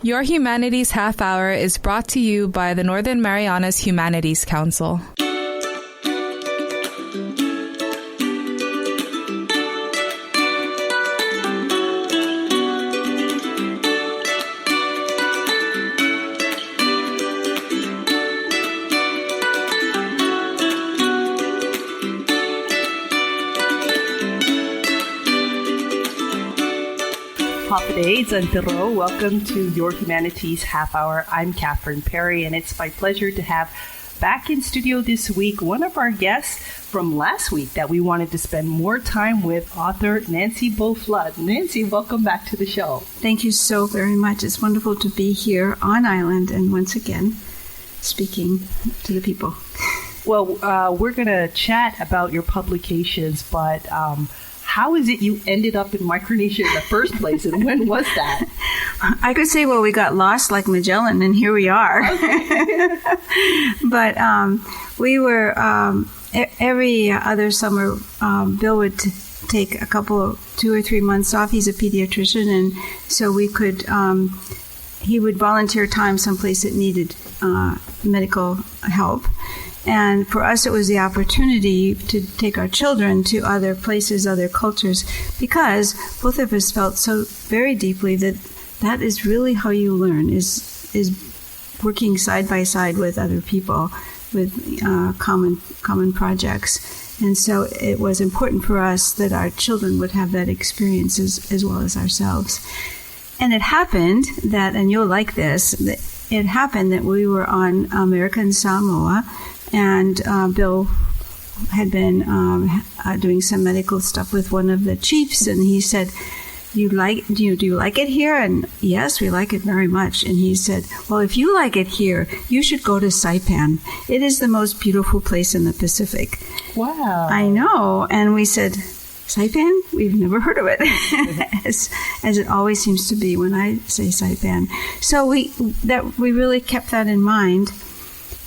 Your Humanities Half Hour is brought to you by the Northern Marianas Humanities Council. Holidays and Tiro. Welcome to Your Humanities Half Hour. I'm Catherine Perry, and it's my pleasure to have back in studio this week one of our guests from last week that we wanted to spend more time with, author Nancy Beauflood. Nancy, welcome back to the show. Thank you so very much. It's wonderful to be here on island and once again speaking to the people. Well, we're going to chat about your publications, but how is it you ended up in Micronesia in the first place, and when was that? I could say, well, we got lost like Magellan, and here we are. Okay. But we were, every other summer, Bill would take 2 or 3 months off. He's a pediatrician, and so we could, he would volunteer time someplace that needed medical help. And for us, it was the opportunity to take our children to other places, other cultures, because both of us felt so very deeply that that is really how you learn, is working side by side with other people, with common projects. And so it was important for us that our children would have that experience as well as ourselves. And it happened that, and you'll like this, it happened that we were on American Samoa, and Bill had been doing some medical stuff with one of the chiefs, and he said, do you like it here? And yes, we like it very much. And he said, well, if you like it here, you should go to Saipan. It is the most beautiful place in the Pacific. Wow. I know. And we said, Saipan? We've never heard of it, as it always seems to be when I say Saipan. So we really kept that in mind.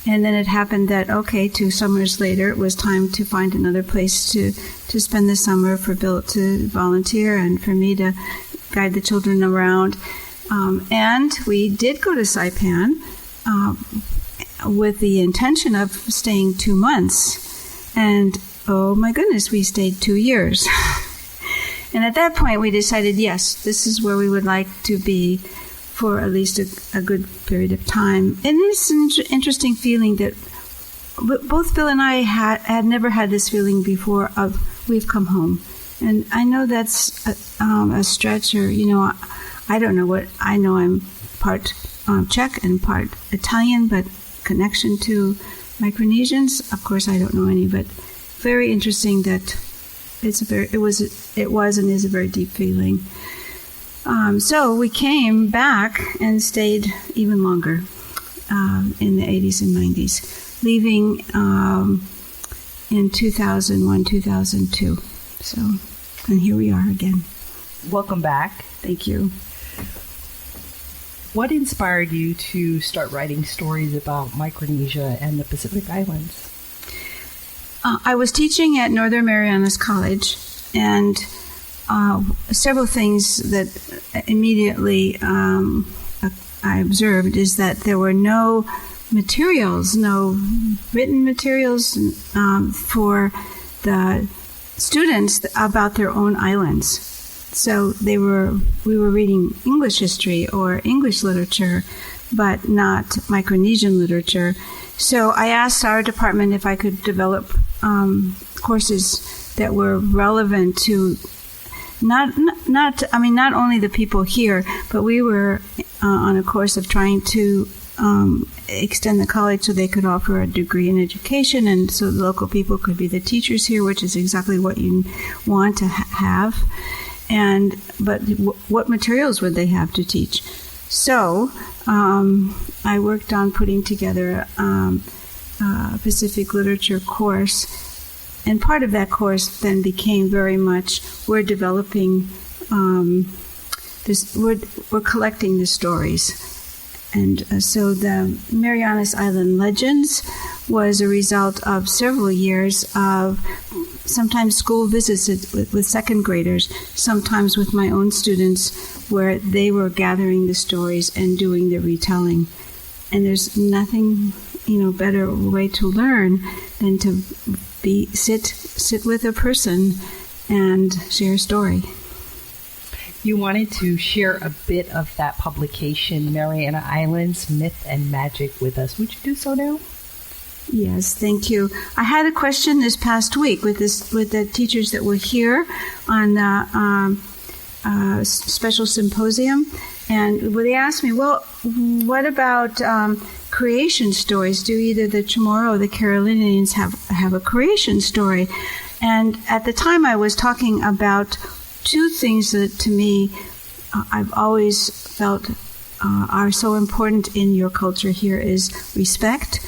And then it happened that, 2 summers later, it was time to find another place to spend the summer, for Bill to volunteer and for me to guide the children around. And we did go to Saipan with the intention of staying 2 months. And, oh my goodness, we stayed 2 years. And at that point, we decided, yes, this is where we would like to be for at least a good period of time. And it's an interesting feeling that both Bill and I had never had this feeling before of we've come home. And I know that's a stretch, or, I don't know what, I know I'm part Czech and part Italian, but connection to Micronesians, of course I don't know any, but very interesting that it was and is a very deep feeling. So we came back and stayed even longer in the 80s and 90s, leaving in 2001, 2002. So, and here we are again. Welcome back. Thank you. What inspired you to start writing stories about Micronesia and the Pacific Islands? I was teaching at Northern Marianas College, and several things that immediately I observed is that there were no materials, no written materials for the students about their own islands. So we were reading English history or English literature, but not Micronesian literature. So I asked our department if I could develop courses that were relevant to not only the people here, but we were on a course of trying to extend the college so they could offer a degree in education, and so the local people could be the teachers here, which is exactly what you want to have. But what materials would they have to teach? So I worked on putting together a Pacific literature course, and part of that course then became very much we're developing we're collecting the stories So the Marianas Island Legends was a result of several years of sometimes school visits with second graders, sometimes with my own students, where they were gathering the stories and doing the retelling. And there's nothing, better way to learn than to sit with a person and share a story. You wanted to share a bit of that publication, Mariana Islands, Myth and Magic, with us. Would you do so now? Yes, thank you. I had a question this past week with the teachers that were here on the special symposium, and they asked me, well, what about creation stories? Do either the Chamorro or the Carolinians have a creation story? And at the time I was talking about two things that to me I've always felt are so important in your culture here is respect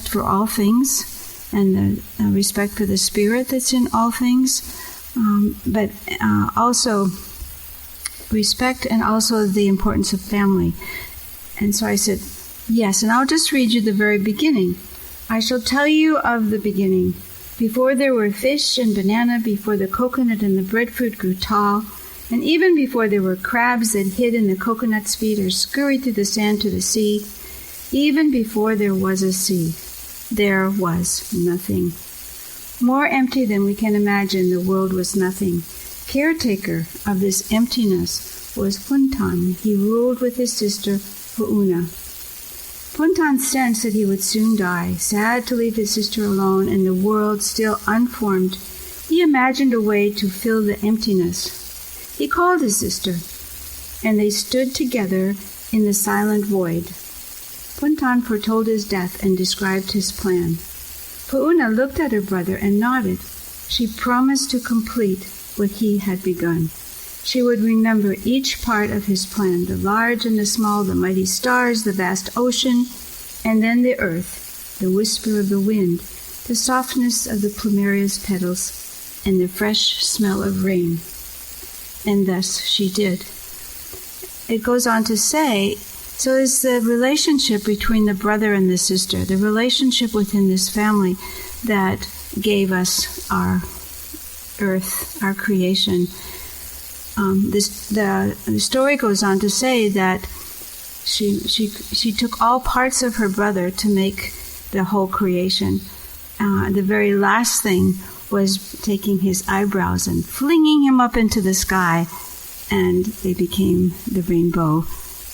for all things, and the respect for the spirit that's in all things, but also respect and also the importance of family. And so I said, yes, and I'll just read you the very beginning. I shall tell you of the beginning. Before there were fish and banana, before the coconut and the breadfruit grew tall, and even before there were crabs that hid in the coconut's feet or scurried through the sand to the sea, even before there was a sea, there was nothing. More empty than we can imagine, the world was nothing. Caretaker of this emptiness was Puntan. He ruled with his sister Pu'una. Puntan sensed that he would soon die. Sad to leave his sister alone and the world still unformed, he imagined a way to fill the emptiness. He called his sister, and they stood together in the silent void. Puntan foretold his death and described his plan. Pu'una looked at her brother and nodded. She promised to complete what he had begun. She would remember each part of his plan, the large and the small, the mighty stars, the vast ocean, and then the earth, the whisper of the wind, the softness of the plumeria's petals, and the fresh smell of rain. And thus she did. It goes on to say, so is the relationship between the brother and the sister, the relationship within this family that gave us our earth, our creation. The story goes on to say that she took all parts of her brother to make the whole creation. The very last thing was taking his eyebrows and flinging him up into the sky, and they became the rainbow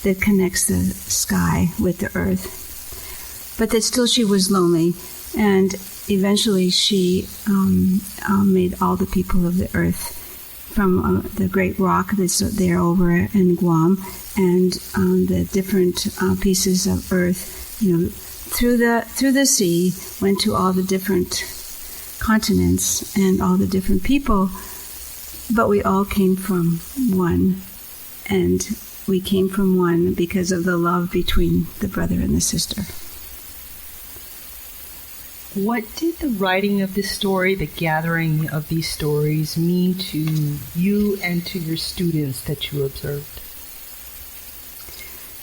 that connects the sky with the earth. But that still she was lonely, and eventually she made all the people of the earth from the great rock that's there over in Guam, and the different pieces of earth, through the sea, went to all the different continents and all the different people, but we all came from one, and we came from one because of the love between the brother and the sister. What did the writing of this story, the gathering of these stories, mean to you and to your students that you observed?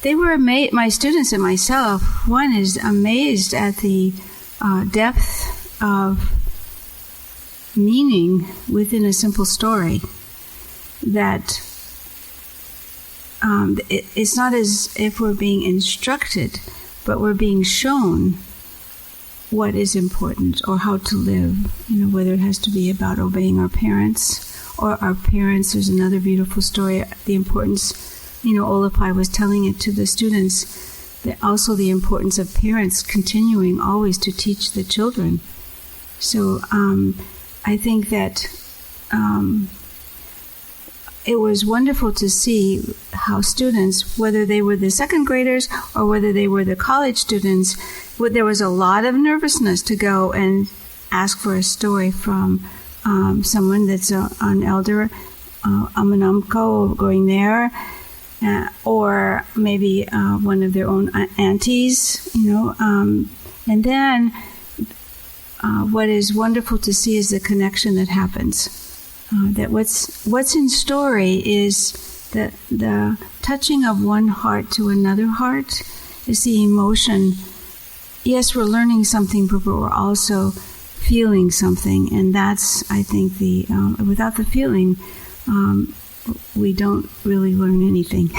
They were amazed, my students and myself. One is amazed at the depth of meaning within a simple story. That it's not as if we're being instructed, but we're being shown what is important or how to live, whether it has to be about obeying our parents or our parents. There's another beautiful story, the importance, Olapai was telling it to the students, that also the importance of parents continuing always to teach the children. So I think that it was wonderful to see how students, whether they were the second graders or whether they were the college students, there was a lot of nervousness to go and ask for a story from someone that's an elder, Amanamko, going there, or maybe one of their own aunties, and then what is wonderful to see is the connection that happens. That what's in story is the touching of one heart to another heart is the emotion. Yes, we're learning something, but we're also feeling something, and that's, I think, without the feeling, we don't really learn anything.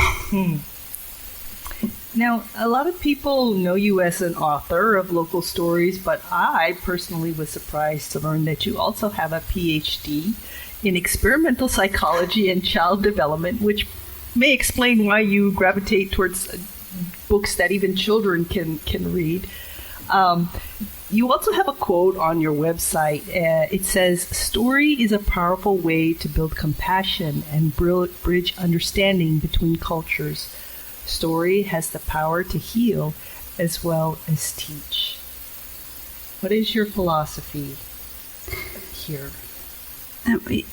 Now, a lot of people know you as an author of local stories, but I personally was surprised to learn that you also have a PhD in experimental psychology and child development, which may explain why you gravitate towards books that even children can read. You also have a quote on your website. It says, "Story is a powerful way to build compassion and bridge understanding between cultures. Story has the power to heal as well as teach." What is your philosophy here?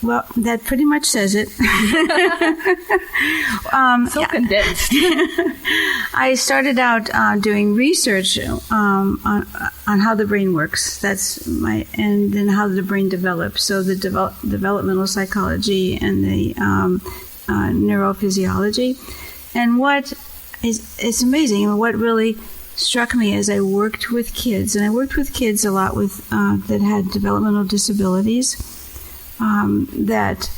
Well, that pretty much says it. So condensed. I started out doing research on how the brain works. And then how the brain develops. So the developmental psychology and the neurophysiology. And it's amazing. What really struck me as I worked with kids, and I worked with kids a lot with that had developmental disabilities. That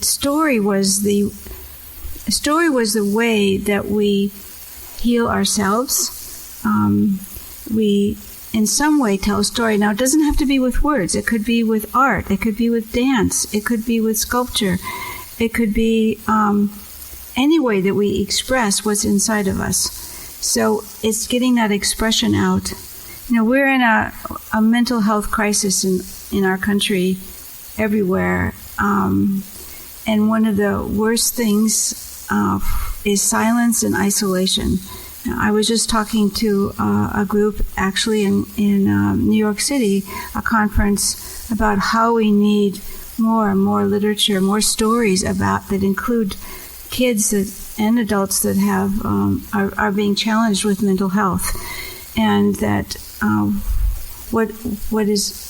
story was the way that we heal ourselves. We, in some way, tell a story. Now, it doesn't have to be with words. It could be with art. It could be with dance. It could be with sculpture. It could be any way that we express what's inside of us. So it's getting that expression out. You know, we're in a mental health crisis in our country, everywhere, and one of the worst things is silence and isolation. Now, I was just talking to a group actually in New York City, a conference about how we need more and more literature, more stories about that include kids and adults that have are being challenged with mental health, and that what is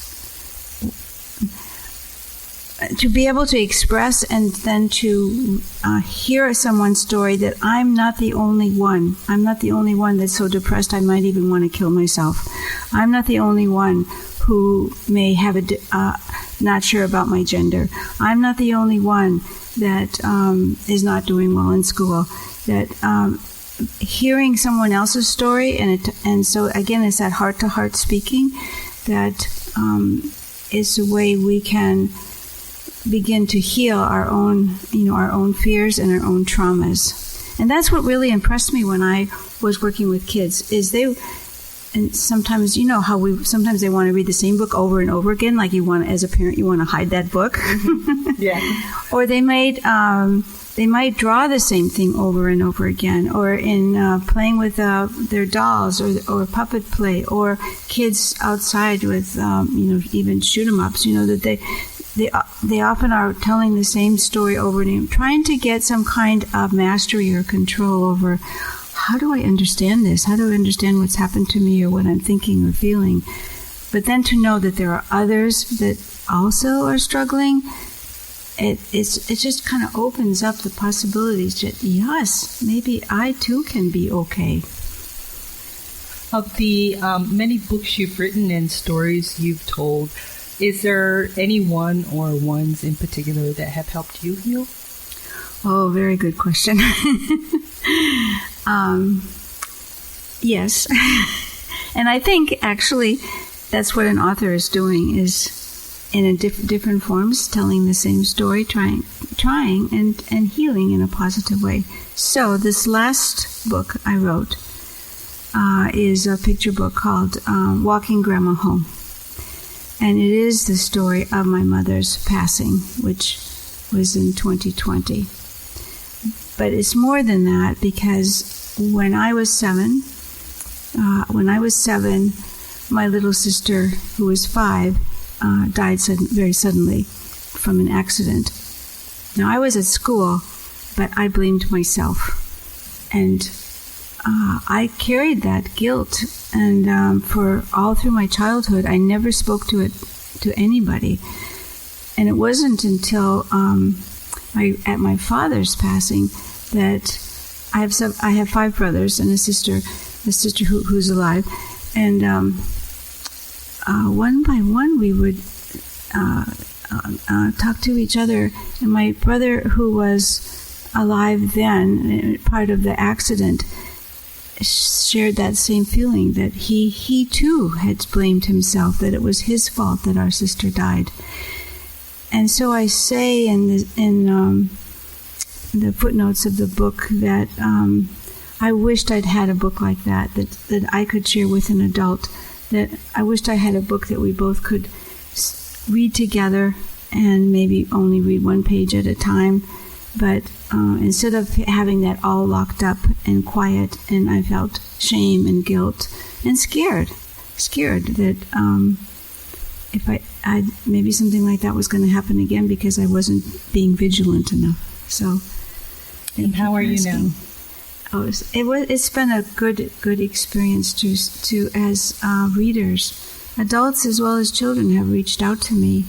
to be able to express and then to hear someone's story that I'm not the only one. I'm not the only one that's so depressed I might even want to kill myself. I'm not the only one who may have not sure about my gender. I'm not the only one that is not doing well in school. That hearing someone else's story, and so again, it's that heart-to-heart speaking that is the way we can begin to heal our own fears and our own traumas. And that's what really impressed me when I was working with kids, is and sometimes, you know how sometimes they want to read the same book over and over again, like as a parent, you want to hide that book. Yeah. Or they might draw the same thing over and over again, or in playing with their dolls, or puppet play, or kids outside with, even shoot 'em ups, that they often are telling the same story over and over, trying to get some kind of mastery or control over, how do I understand this? How do I understand what's happened to me or what I'm thinking or feeling? But then to know that there are others that also are struggling, it just kind of opens up the possibilities that, yes, maybe I too can be okay. Of the many books you've written and stories you've told, is there any one or ones in particular that have helped you heal? Oh, very good question. Yes. And I think actually that's what an author is doing, is in different forms, telling the same story, trying and healing in a positive way. So this last book I wrote is a picture book called Walking Grandma Home. And it is the story of my mother's passing, which was in 2020. But it's more than that, because when I was seven, my little sister, who was 5, died very suddenly from an accident. Now, I was at school, but I blamed myself. And I carried that guilt, and for all through my childhood, I never spoke to it to anybody. And it wasn't until at my father's passing, that I have 5 brothers and a sister who's alive, and one by one we would talk to each other. And my brother, who was alive then, part of the accident, shared that same feeling, that he too had blamed himself, that it was his fault that our sister died. And so I say in the footnotes of the book that I wished I'd had a book like that I could share with an adult, that I wished I had a book that we both could read together and maybe only read one page at a time. But instead of having that all locked up and quiet, and I felt shame and guilt and scared that if I maybe something like that was going to happen again because I wasn't being vigilant enough. So, and how are you now? Oh, it's been a good experience to as readers, adults as well as children have reached out to me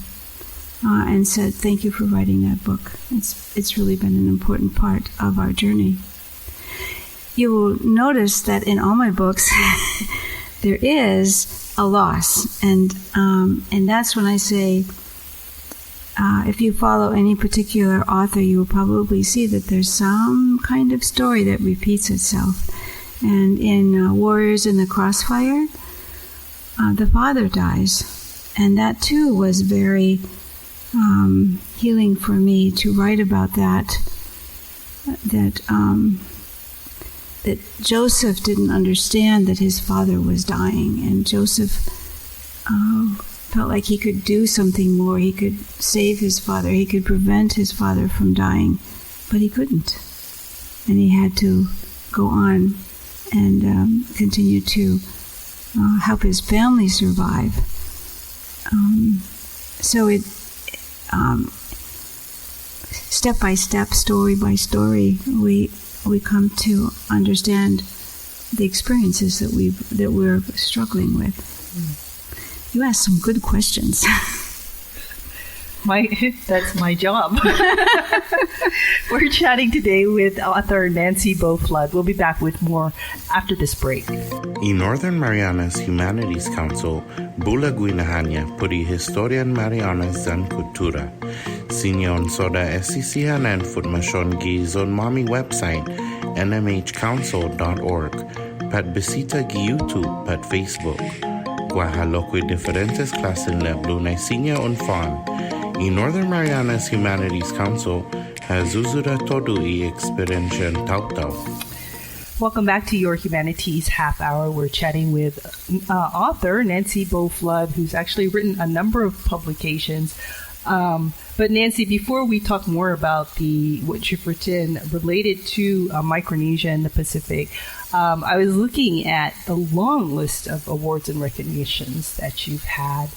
and said, "Thank you for writing that book. It's really been an important part of our journey." You will notice that in all my books there is a loss, and that's when I say, if you follow any particular author, you will probably see that there's some kind of story that repeats itself. And in Warriors in the Crossfire, the father dies, and that too was very healing for me to write about that Joseph didn't understand that his father was dying, and Joseph felt like he could do something more. He could save his father. He could prevent his father from dying, but he couldn't. And he had to go on and continue to help his family survive. So it, step by step, story by story, we come to understand the experiences that we're struggling with. You asked some good questions. That's my job. We're chatting today with author Nancy Beauflood. We'll be back with more after this break. I Northern Marianas Humanities Council bulag winahanya puri historian Marianas dan kultura. Sinyon soda esisihanan formasyon gi zon mami website nmhcouncil.org, pat bisita gi YouTube, pat Facebook. Guajalokwi diferentes klasen leblu na sinya un fan. I Northern Marianas Humanities Council has uzura todo I experiencian tautau. Welcome back to Your Humanities Half Hour. We're chatting with author Nancy Beauflood, who's actually written a number of publications. But Nancy, before we talk more about what you've written related to Micronesia and the Pacific, I was looking at the long list of awards and recognitions that you've had.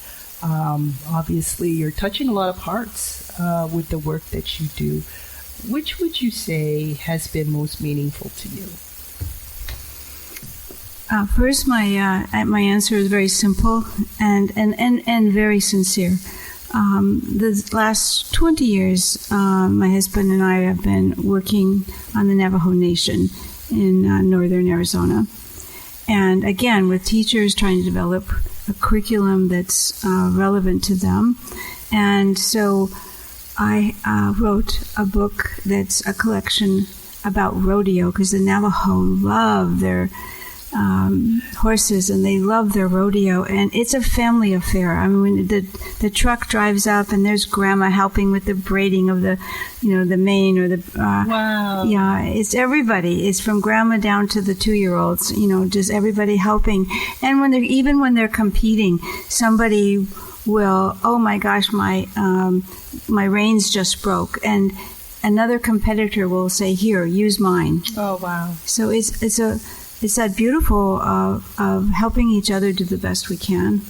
Obviously, you're touching a lot of hearts with the work that you do. Which would you say has been most meaningful to you? First, my answer is very simple and very sincere. The last 20 years, my husband and I have been working on the Navajo Nation in northern Arizona. And again, with teachers trying to develop a curriculum that's relevant to them. And so I wrote a book that's a collection about rodeo, because the Navajo love their horses and they love their rodeo, and it's a family affair. I mean, the truck drives up and there's grandma helping with the braiding of the mane or the wow. Yeah, it's everybody. It's from grandma down to the 2-year-olds. Just everybody helping. And when they're competing, somebody will, oh my gosh, my reins just broke, and another competitor will say, here, use mine. Oh wow! So it's that beautiful of helping each other do the best we can.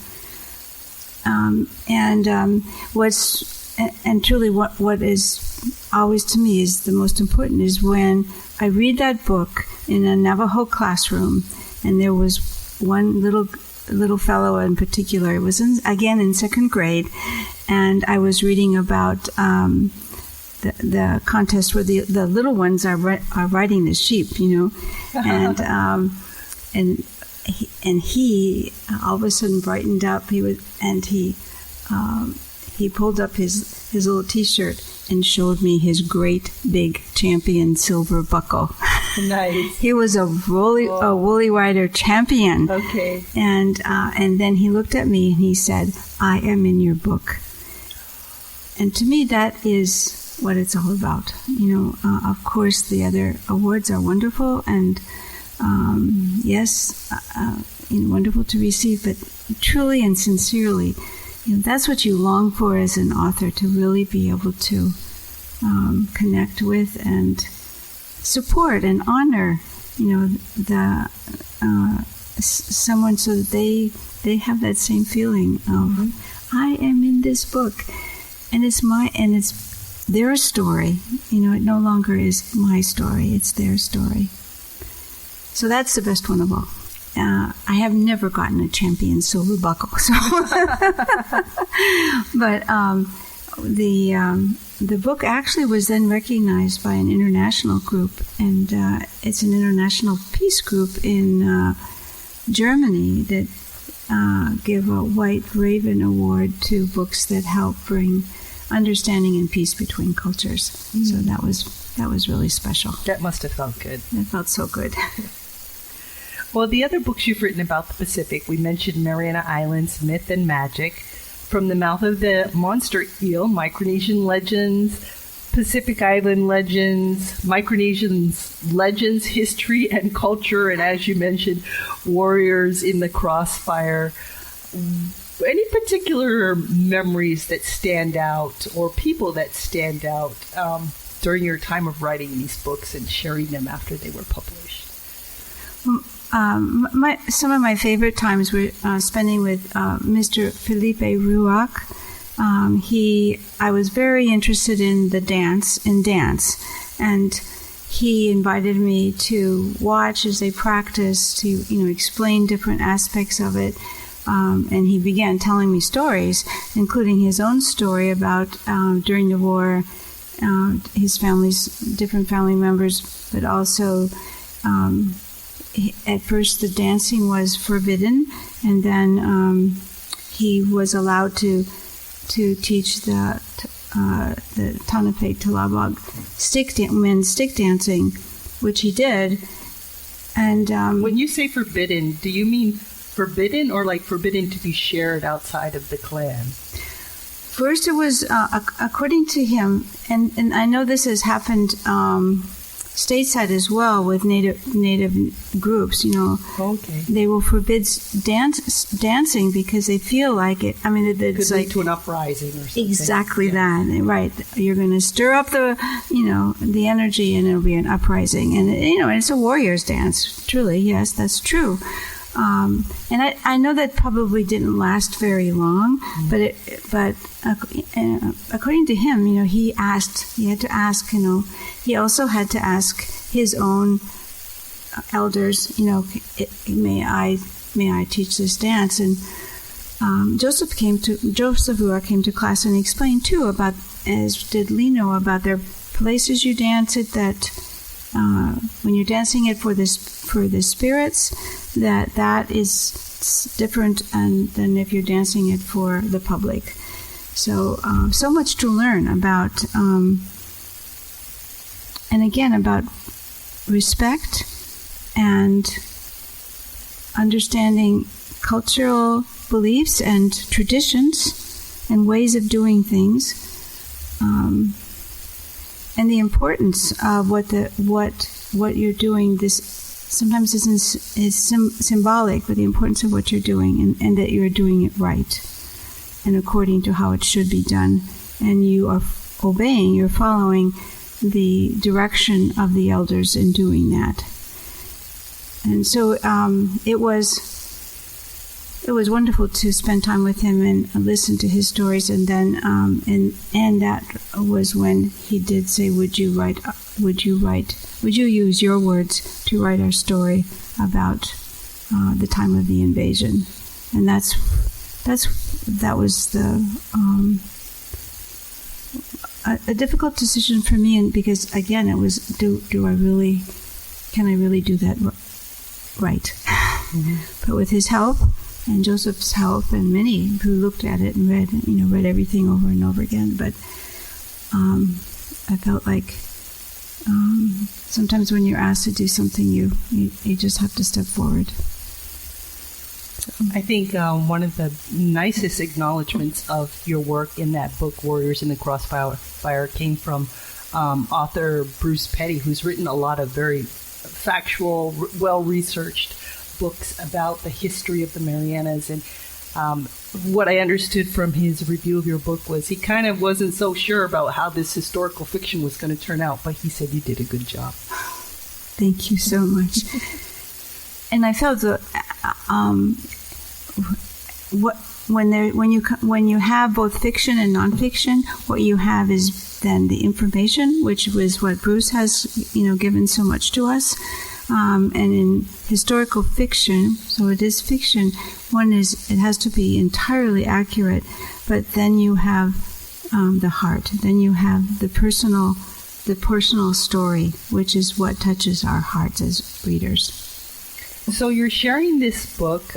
Truly what is always to me is the most important is when I read that book in a Navajo classroom, and there was one little fellow in particular. It was in 2nd grade, and I was reading about the contest where the little ones are riding the sheep, and he all of a sudden brightened up. He pulled up his little T-shirt and showed me his great big champion silver buckle. Nice. He was a woolly rider champion. Okay. And then he looked at me and he said, "I am in your book." And to me, that is what it's all about. Of course, the other awards are wonderful, and wonderful to receive, but truly and sincerely, that's what you long for as an author, to really be able to connect with and support and honor, someone, so that they have that same feeling of, I am in this book, and it's their story. It no longer is my story; it's their story. So that's the best one of all. I have never gotten a champion silver buckle, so but the book actually was then recognized by an international group, and it's an international peace group in Germany that give a White Raven Award to books that help bring understanding and peace between cultures. So that was really special. That must have felt good. It felt so good. Well, the other books you've written about the Pacific, we mentioned Mariana Islands, Myth and Magic, From the Mouth of the Monster Eel, Micronesian Legends, Pacific Island Legends, Micronesian Legends, History and Culture, and as you mentioned, Warriors in the Crossfire. Any particular memories that stand out, or people that stand out during your time of writing these books and sharing them after they were published? Some of my favorite times were spending with Mr. Felipe Ruach. I was very interested in dance, and he invited me to watch as they practiced, to explain different aspects of it. And he began telling me stories, including his own story about during the war, his different family members, but also at first the dancing was forbidden, and then he was allowed to teach the Tanape Talabog men's stick dancing, which he did. And when you say forbidden, do you mean forbidden, or like forbidden to be shared outside of the clan? First, it was according to him, and I know this has happened stateside as well with native groups. Okay. They will forbid dancing because they feel like it. I mean, it's could lead to an uprising or something. Exactly that, right? You're going to stir up the energy, and it'll be an uprising, and it's a warrior's dance. Truly, yes, that's true. And I know that probably didn't last very long, but according to him, he had to ask, he also had to ask his own elders, may I teach this dance? And Joseph Ruach came to class and explained too about, as did Lino, about their places you dance it, that when you're dancing it for the spirits, that is different than if you're dancing it for the public. So much to learn about, and again, about respect and understanding cultural beliefs and traditions and ways of doing things, and the importance of what you're doing. This sometimes is symbolic, but the importance of what you're doing, and that you're doing it right and according to how it should be done, and you are obeying, you're following the direction of the elders in doing that. And so it was wonderful to spend time with him and listen to his stories, and then and that was when he did say, would you use your words to write our story about the time of the invasion? And that was the a difficult decision for me, and because again, it was can I really do that right? Mm-hmm. But with his help and Joseph's help and many who looked at it and read everything over and over again, but I felt like sometimes when you're asked to do something, you just have to step forward. I think one of the nicest acknowledgments of your work in that book, Warriors in the Crossfire, came from author Bruce Petty, who's written a lot of very factual, well-researched books about the history of the Marianas. And what I understood from his review of your book was he kind of wasn't so sure about how this historical fiction was going to turn out, but he said you did a good job. Thank you so much. And I felt when you have both fiction and nonfiction, what you have is then the information, which was what Bruce has given so much to us. And in historical fiction, so it is fiction, it has to be entirely accurate, but then you have the heart, then you have the personal story, which is what touches our hearts as readers. So you're sharing this book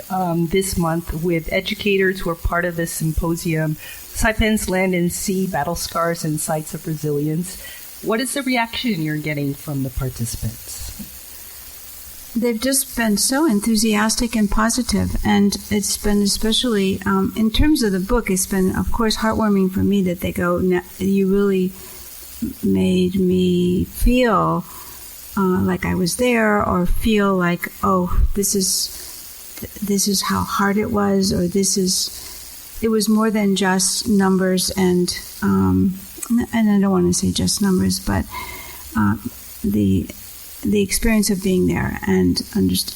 this month with educators who are part of this symposium, Saipan's Land and Sea, Battle Scars and Sites of Resilience. What is the reaction you're getting from the participants? They've just been so enthusiastic and positive, and it's been especially, in terms of the book, it's been, of course, heartwarming for me that they go, you really made me feel like I was there, or feel like, oh, this is how hard it was, or it was more than just numbers, and I don't want to say just numbers, but the experience of being there and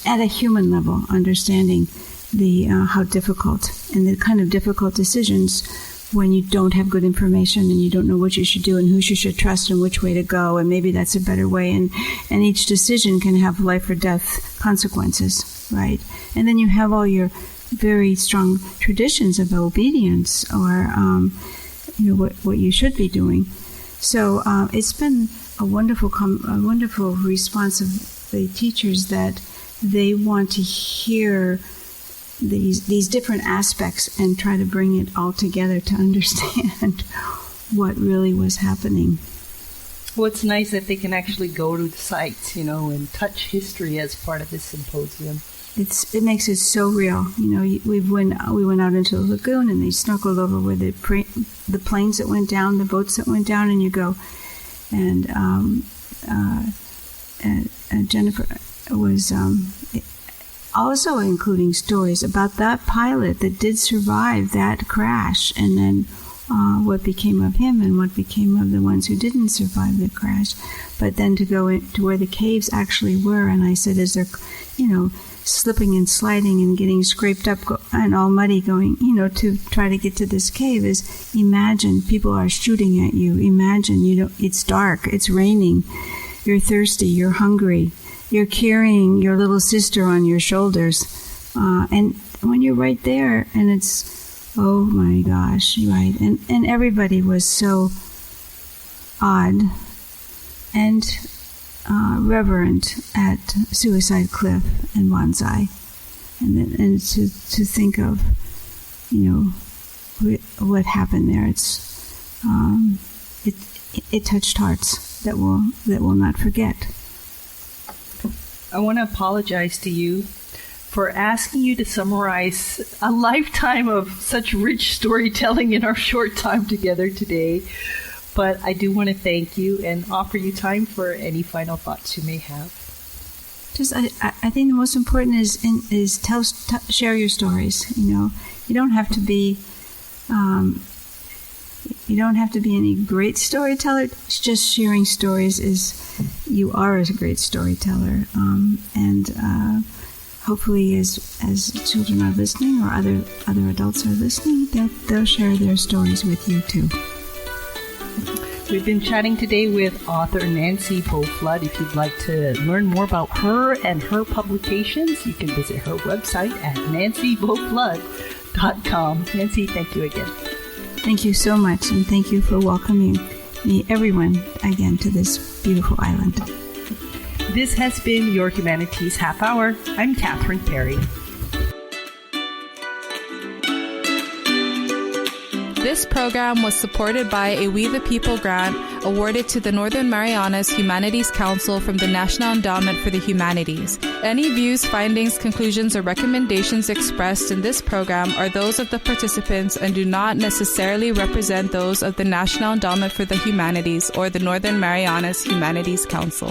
at a human level, understanding the how difficult and the kind of difficult decisions when you don't have good information and you don't know what you should do and who you should trust and which way to go, and maybe that's a better way, and each decision can have life or death consequences, right? And then you have all your very strong traditions of obedience, or what you should be doing. So it's been a wonderful response of the teachers that they want to hear these different aspects and try to bring it all together to understand what really was happening. Well, it's nice that they can actually go to the sites, and touch history as part of this symposium. It makes it so real. We went out into the lagoon and they snorkeled over where the planes that went down, the boats that went down, and you go. And Jennifer was also including stories about that pilot that did survive that crash, and then what became of him and what became of the ones who didn't survive the crash. But then to go to where the caves actually were, and I said, as they're, slipping and sliding and getting scraped up and all muddy going, to try to get to this cave, is imagine people are shooting at you. Imagine, it's dark, it's raining, you're thirsty, you're hungry, you're carrying your little sister on your shoulders. And when you're right there, and it's, oh my gosh, right. And everybody was so odd and reverent at Suicide Cliff and Bonsai, and to think of what happened there. It touched hearts that will not forget. I want to apologize to you for asking you to summarize a lifetime of such rich storytelling in our short time together today. But I do want to thank you and offer you time for any final thoughts you may have. I think the most important is share your stories. You don't have to be any great storyteller. It's just sharing stories you are a great storyteller. And hopefully, as children are listening or other adults are listening, that they'll share their stories with you too. We've been chatting today with author Nancy Beauflood. If you'd like to learn more about her and her publications, you can visit her website at nancybeauflood.com. Nancy, thank you again. Thank you so much, and thank you for welcoming everyone again to this beautiful island. This has been Your Humanities Half Hour. I'm Catherine Perry. This program was supported by a We the People grant awarded to the Northern Marianas Humanities Council from the National Endowment for the Humanities. Any views, findings, conclusions, or recommendations expressed in this program are those of the participants and do not necessarily represent those of the National Endowment for the Humanities or the Northern Marianas Humanities Council.